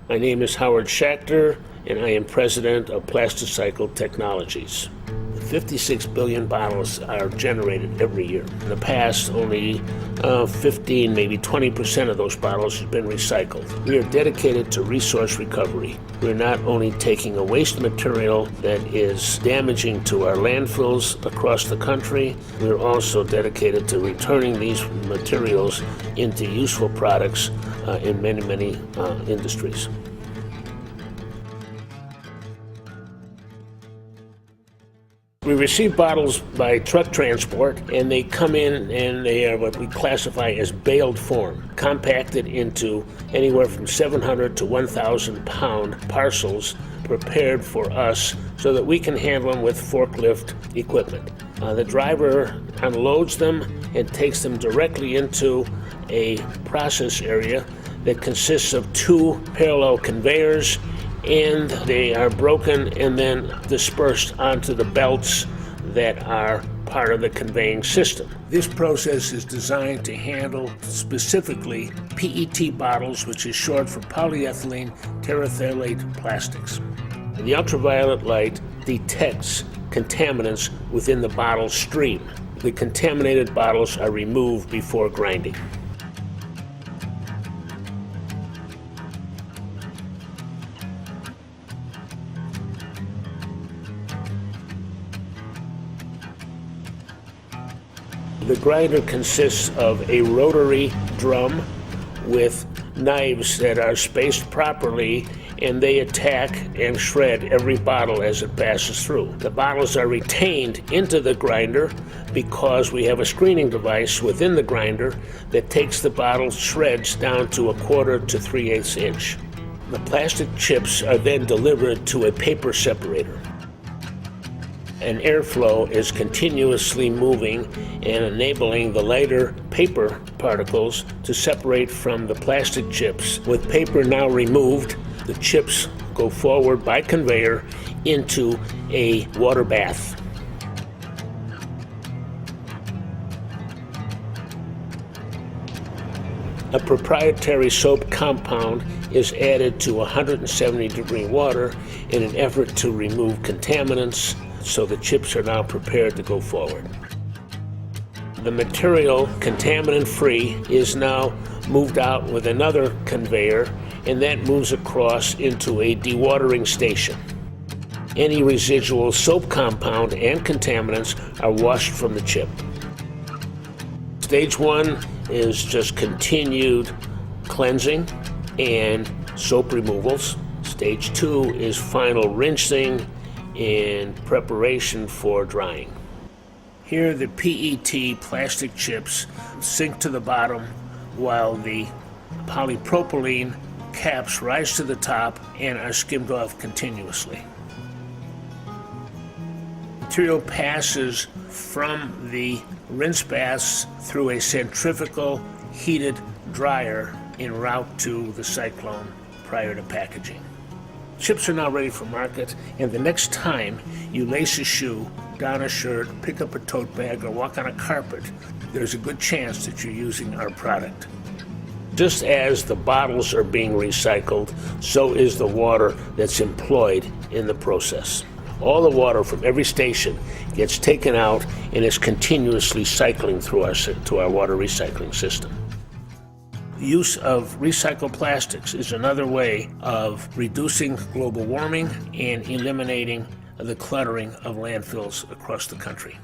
My name is Howard Schachter, and I am president of Plasticycle Technologies. 56 billion bottles are generated every year. In the past, only 15, maybe 20% of those bottles have been recycled. We are dedicated to resource recovery. We're not only taking a waste material that is damaging to our landfills across the country, we're also dedicated to returning these materials into useful products in many industries. We receive bottles by truck transport, and they come in and they are what we classify as baled form, compacted into anywhere from 700 to 1,000 pound parcels prepared for us so that we can handle them with forklift equipment. The driver unloads them and takes them directly into a process area that consists of 2 parallel conveyors, and they are broken and then dispersed onto the belts that are part of the conveying system. This process is designed to handle specifically PET bottles, which is short for polyethylene terephthalate plastics. The ultraviolet light detects contaminants within the bottle stream. The contaminated bottles are removed before grinding. The grinder consists of a rotary drum with knives that are spaced properly, and they attack and shred every bottle as it passes through. The bottles are retained into the grinder because we have a screening device within the grinder that takes the bottle shreds down to 1/4 to 3/8 inch. The plastic chips are then delivered to a paper separator. An airflow is continuously moving and enabling the lighter paper particles to separate from the plastic chips. With paper now removed, the chips go forward by conveyor into a water bath. A proprietary soap compound is added to 170-degree water in an effort to remove contaminants, so the chips are now prepared to go forward. The material, contaminant-free, is now moved out with another conveyor, and that moves across into a dewatering station. Any residual soap compound and contaminants are washed from the chip. Stage 1 is just continued cleansing and soap removals. Stage 2 is final rinsing in preparation for drying. Here the PET plastic chips sink to the bottom while the polypropylene caps rise to the top and are skimmed off continuously. Material passes from the rinse baths through a centrifugal heated dryer en route to the cyclone prior to packaging. Chips are now ready for market, and the next time you lace a shoe, don a shirt, pick up a tote bag, or walk on a carpet, there's a good chance that you're using our product. Just as the bottles are being recycled, so is the water that's employed in the process. All the water from every station gets taken out and is continuously cycling through our water recycling system. The use of recycled plastics is another way of reducing global warming and eliminating the cluttering of landfills across the country.